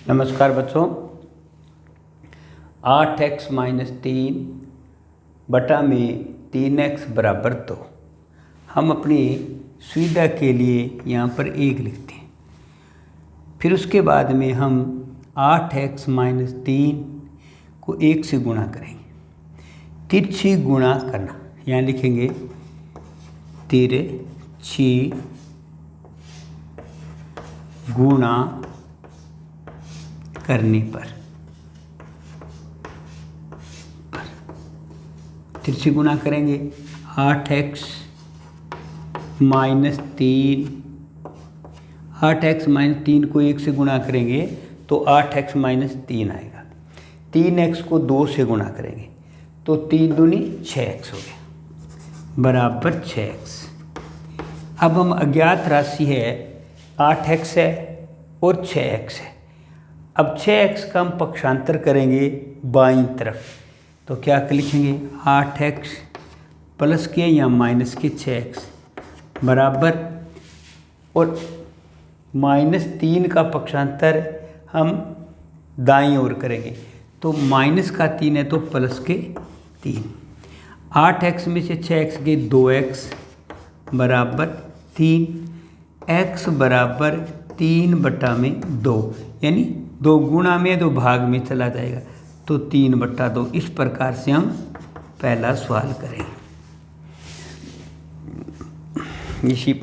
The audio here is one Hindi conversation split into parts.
नमस्कार बच्चों। 8x - 3 बटा में 3x बराबर 2। हम अपनी सुविधा के लिए यहाँ पर 1 लिखते हैं। फिर उसके बाद में हम 8x - 3 को 1 से गुणा करेंगे। तिरछी गुणा करना, यहाँ लिखेंगे तिरछी गुणा करने पर, तिरछी गुणा करेंगे 8x - 3, 8x - 3 को 1 से गुणा करेंगे तो 8x - 3 आएगा। 3x को 2 से गुणा करेंगे तो 3 दूनी 6x हो गया बराबर 6x। अब हम अज्ञात राशि है 8x है और 6x है। अब 6x का हम पक्षांतर करेंगे बाईं तरफ, तो क्या लिखेंगे 8x प्लस के या माइनस के 6x बराबर, और -3 का पक्षांतर हम दाईं ओर करेंगे तो -3 है तो प्लस के 3। 8x में से 6x गए 2x बराबर 3, x बराबर 3/2, यानी 2 गुणा में 2 भाग में चला जाएगा तो 3/2। इस प्रकार से हम पहला सवाल करेंगे। इसी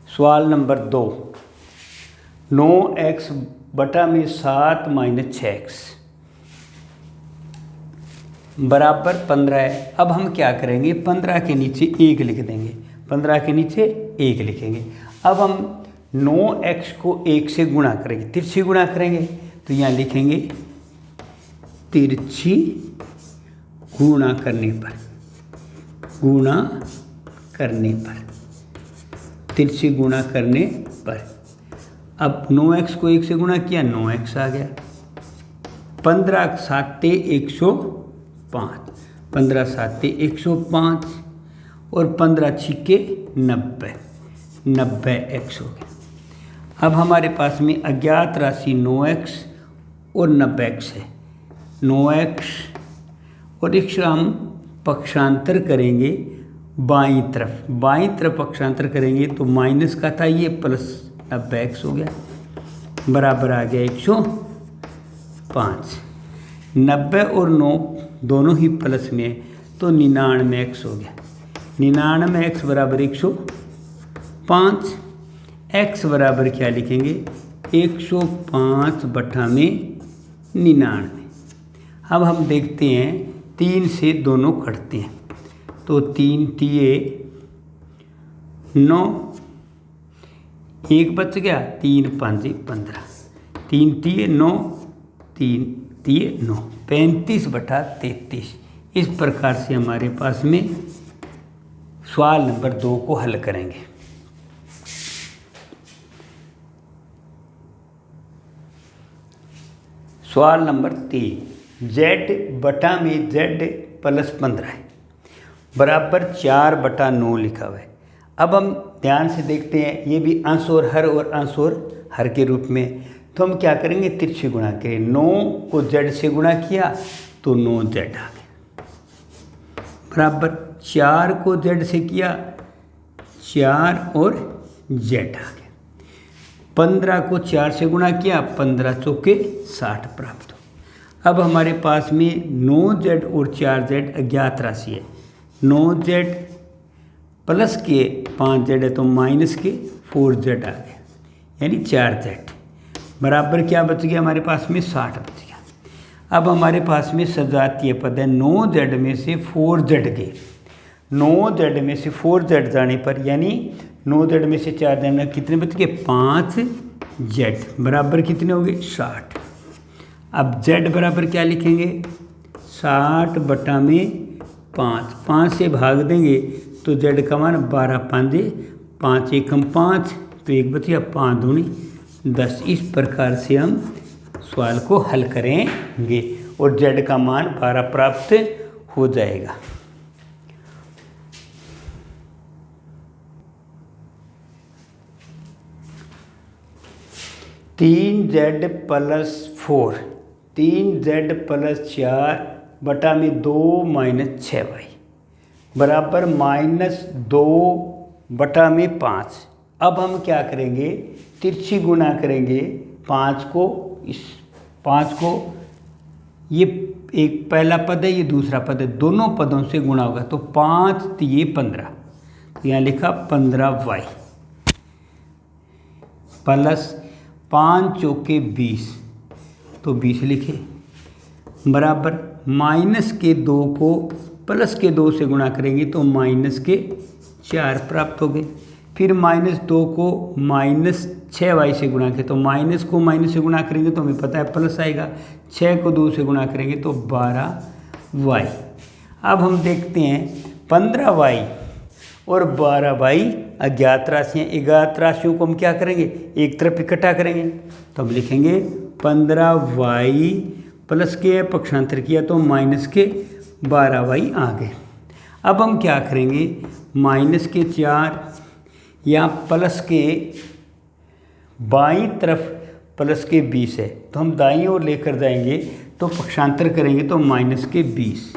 सवाल नंबर 2, 9x बटा में 7 - 6x बराबर 15 है। अब हम क्या करेंगे, 15 के नीचे 1 लिख देंगे, 15 के नीचे 1 लिखेंगे। अब हम 9x को 1 से गुणा करेंगे, तिरछी गुणा करेंगे तो यहाँ लिखेंगे तिरछी गुणा करने पर, गुणा करने पर, तिरछी गुणा करने पर। अब 9x को 1 से गुणा किया 9x आ गया। 15 × 7 = 105, 15 × 7 = 105 और 15 × 6 = 90, 90x हो गया। अब हमारे पास में अज्ञात राशि 9x और 90x है। 9x और x हम पक्षांतर करेंगे बाईं तरफ, बाईं तरफ पक्षांतर करेंगे तो माइनस का था ये प्लस 90x हो गया बराबर आ गया 105। 90 और 9 दोनों ही प्लस में है तो 99x हो गया। 99x बराबर 105। x बराबर क्या लिखेंगे 105/99। अब हम देखते हैं 3 से दोनों कटते हैं तो 3 तिये 9, 1 बच गया, 3 × 5 = 15, 3 तिये 9, 3 तिये 9, 35/33। इस प्रकार से हमारे पास में सवाल नंबर 2 को हल करेंगे। सवाल नंबर 3, z बटा में z प्लस 15 है बराबर 4/9 लिखा हुआ है। अब हम ध्यान से देखते हैं, ये भी अंश और अंश और हर के रूप में, तो हम क्या करेंगे तिरछी गुणा करेंगे। 9 को z से गुणा किया तो 9z आ गया बराबर 4 को z से किया 4 और z आ गया। 15 को 4 से गुणा किया 15 × 4 = 60 प्राप्त हो। अब हमारे पास में 9z और 4z अज्ञात राशि है। 9z प्लस के 5z है तो माइनस के 4z आ गया, यानी 4z बराबर क्या बच गया हमारे पास में 60 बच गया। अब हमारे पास में सजातीय पद है, 9z में से 4z गए, 9z में से 4z जाने पर यानी 9z में से 4 जाने कितने बच गए 5z बराबर कितने हो गए 60। अब z बराबर क्या लिखेंगे 60/5, 5 से भाग देंगे तो z का मान 12 × 5 = 5, 1 × 5 तो 1 बच गया, 5 दूनी 10। इस प्रकार से हम सवाल को हल करेंगे और z का मान 12 प्राप्त हो जाएगा। 3z+4, 3z+4 बटा में 2 - 6y बराबर -2 बटा में 5। अब हम क्या करेंगे, तिरछी गुना करेंगे 5 को, इस 5 को, ये एक पहला पद है, ये दूसरा पद है, दोनों पदों से गुणा होगा तो 5 तिये 15, तो यहाँ लिखा 15y प्लस 5 चौके 20, तो 20 लिखे बराबर माइनस के 2 को प्लस के 2 से गुणा करेंगे तो -4 प्राप्त हो गए। फिर -2 को -6y से गुणा करें तो माइनस को माइनस से गुणा करेंगे तो हमें पता है प्लस आएगा, 6 को 2 से गुणा करेंगे तो 12y। अब हम देखते हैं 15y और 12y अज्ञात राशियाँ, अज्ञात राशियों को हम क्या करेंगे, एक तरफ इकट्ठा करेंगे तो हम लिखेंगे 15y प्लस के पक्षांतर किया तो माइनस के 12y आ गए। अब हम क्या करेंगे, -4 या प्लस के बाईं तरफ प्लस के 20 है तो हम दाईं ओर लेकर जाएंगे तो पक्षांतर करेंगे तो -20।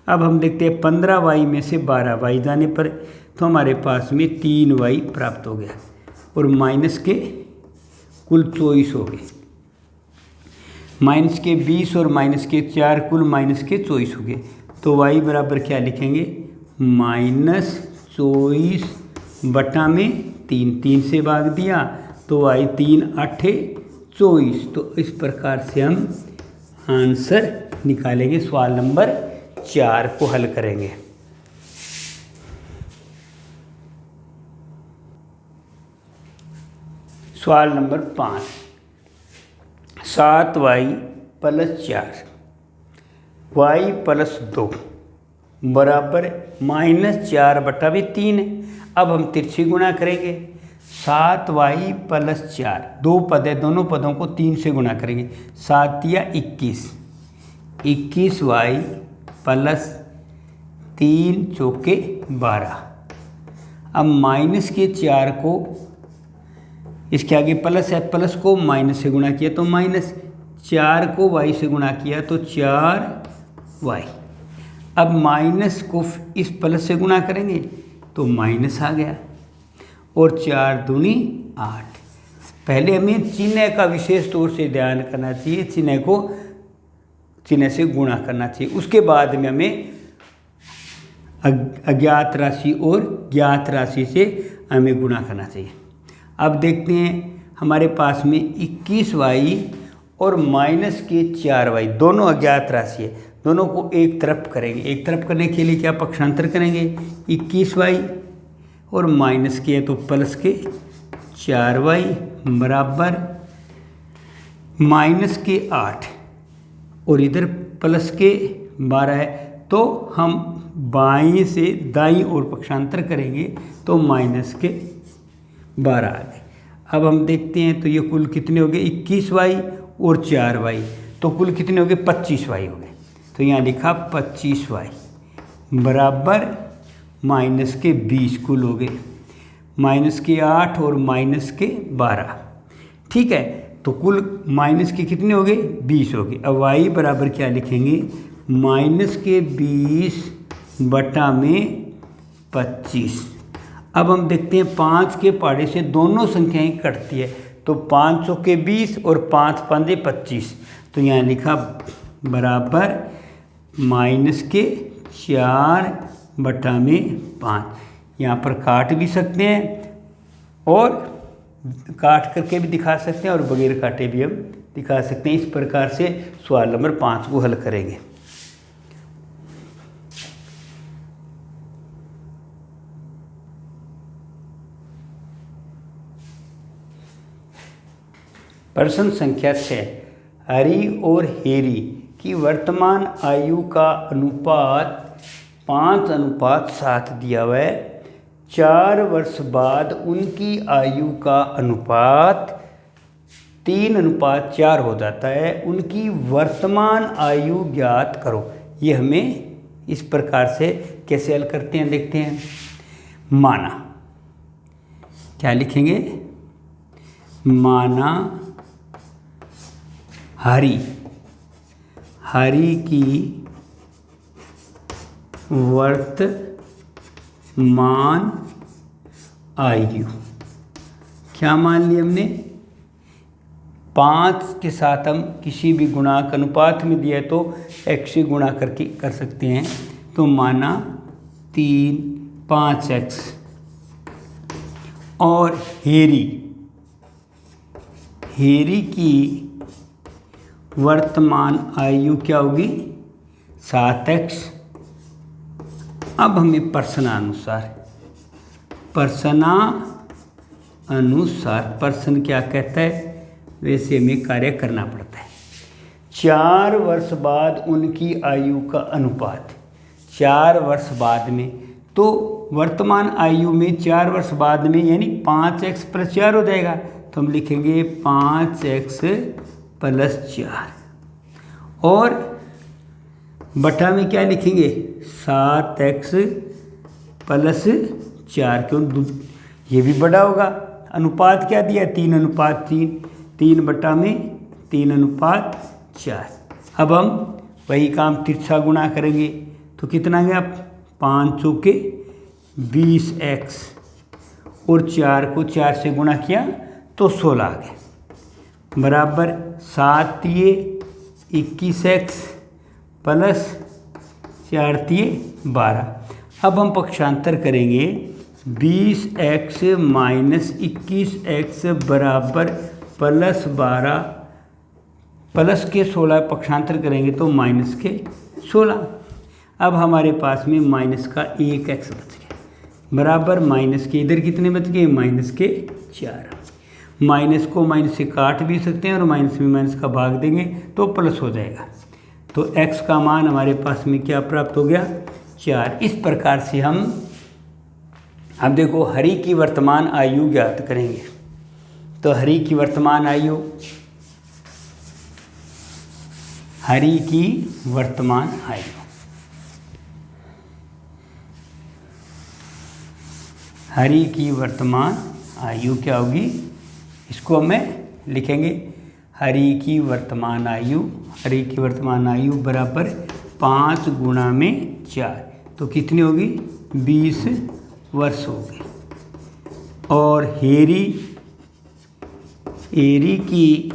अब हम देखते हैं 15y में से 12y जाने पर तो हमारे पास में 3y प्राप्त हो गया और माइनस के कुल 24 हो गए, माइनस के 20 और माइनस के 4 कुल माइनस के 24 हो गए। तो y बराबर क्या लिखेंगे, -24 बटा में 3 से भाग दिया तो y 3 8 24। तो इस प्रकार से हम आंसर निकालेंगे, सवाल नंबर 4 को हल करेंगे। सवाल नंबर 5, 7y + 4 y + 2 बराबर -4 बटा में 3 है। अब हम तिरछी गुणा करेंगे, 7y + 4, दो पद है, दोनों पदों को 3 से गुणा करेंगे, 7 या 21, 21y + 3 चौके 12। अब माइनस के 4 को, इसके आगे प्लस है, प्लस को माइनस से गुणा किया तो माइनस, 4 को y से गुणा किया तो 4y। अब माइनस को इस प्लस से गुणा करेंगे तो माइनस आ गया और 4 दूनी 8। पहले हमें चिन्ह का विशेष तौर से ध्यान करना चाहिए, चिन्ह से गुणा करना चाहिए, उसके बाद में हमें अज्ञात राशि और ज्ञात राशि से हमें गुणा करना चाहिए। अब देखते हैं हमारे पास में 21y और माइनस के 4y दोनों अज्ञात राशि है, दोनों को एक तरफ करेंगे। एक तरफ करने के लिए क्या पक्षांतर करेंगे, 21y और माइनस के है तो प्लस के 4y बराबर माइनस के 8 और इधर प्लस के 12 है तो हम बाईं से दाईं ओर पक्षांतर करेंगे तो माइनस के 12 आ गए। अब हम देखते हैं तो ये कुल कितने हो गए, 21y और 4y, तो कुल कितने हो गए, 25y हो गए। तो यहाँ लिखा 25y बराबर माइनस के 20 कुल हो गए, माइनस के 8 और माइनस के 12, ठीक है। तो कुल माइनस के कितने हो गए, 20 हो गए। अब y बराबर क्या लिखेंगे, माइनस के 20 बटा में 25। अब हम देखते हैं 5 के पहाड़े से दोनों संख्याएं कटती है तो 5 के 20 और 5 5 25, तो यहाँ लिखा बराबर माइनस के 4 बटा में 5। यहाँ पर काट भी सकते हैं और काट करके भी दिखा सकते हैं और बगैर काटे भी हम दिखा सकते हैं। इस प्रकार से सवाल नंबर 5 को हल करेंगे। प्रश्न संख्या 6, हरी और हेरी की वर्तमान आयु का अनुपात 5:7 दिया हुआ है। 4 वर्ष बाद उनकी आयु का अनुपात 3:4 हो जाता है। उनकी वर्तमान आयु ज्ञात करो। ये हमें इस प्रकार से कैसे हल करते हैं देखते हैं। माना, क्या लिखेंगे, माना हरि की वर्तमान आयु, क्या मान लिया हमने, 5 के साथ हम किसी भी गुणांक अनुपात में दिया तो x से गुणा करके कर सकते हैं, तो माना 5x। और हेरी की वर्तमान आयु क्या होगी, 7x। अब हमें प्रश्न क्या कहता है, वैसे हमें कार्य करना पड़ता है। 4 वर्ष बाद उनकी आयु का अनुपात, 4 वर्ष बाद में, तो वर्तमान आयु में 4 वर्ष बाद में यानी 5x + 4 हो जाएगा, तो हम लिखेंगे 5x + 4। और बटा में क्या लिखेंगे, 7x + 4, क्यों, ये भी बड़ा होगा। अनुपात क्या दिया, 3:3, 3/3:4। अब हम वही काम तिरछा गुणा करेंगे, तो कितना गया, 5 चौके 20x, और 4 को 4 से गुणा किया तो 16 आ गया, बराबर 7 × 21x + 4 × 12। अब हम पक्षांतर करेंगे, 20x - 21x बराबर +12, प्लस के 16 पक्षांतर करेंगे तो माइनस के 16। अब हमारे पास में माइनस का 1x बच गया, बराबर माइनस के इधर कितने बच गए, -4। माइनस को माइनस से काट भी सकते हैं और माइनस में माइनस का भाग देंगे तो प्लस हो जाएगा। तो x का मान हमारे पास में क्या प्राप्त हो गया, 4। इस प्रकार से हम अब देखो हरि की वर्तमान आयु ज्ञात करेंगे। तो हरि की वर्तमान आयु, हरि की वर्तमान आयु क्या होगी, इसको हमें लिखेंगे, हरि की वर्तमान आयु बराबर 5 × 4, तो कितनी होगी, 20 वर्ष हो गए। और हेरी की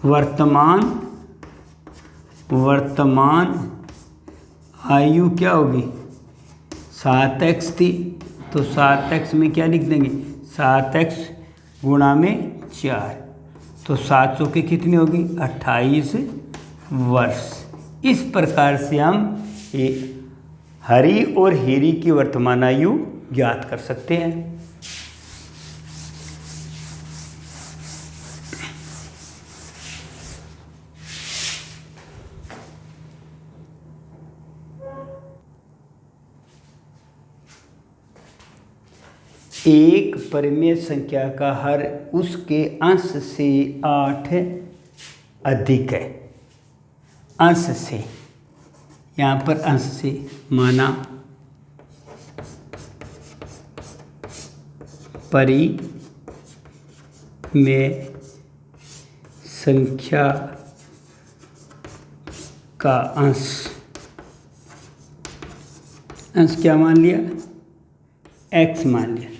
वर्तमान आयु क्या होगी, 7x थी, तो 7x में क्या लिख देंगे, 7x × 4, तो 7 चौके कितनी होगी, 28 वर्ष। इस प्रकार से हम हरि और हेरी की वर्तमान आयु ज्ञात कर सकते हैं। एक परिमेय संख्या का हर उसके अंश से 8 अधिक है। अंश से, यहाँ पर अंश से माना परिमेय संख्या का अंश क्या मान लिया, x मान लिया।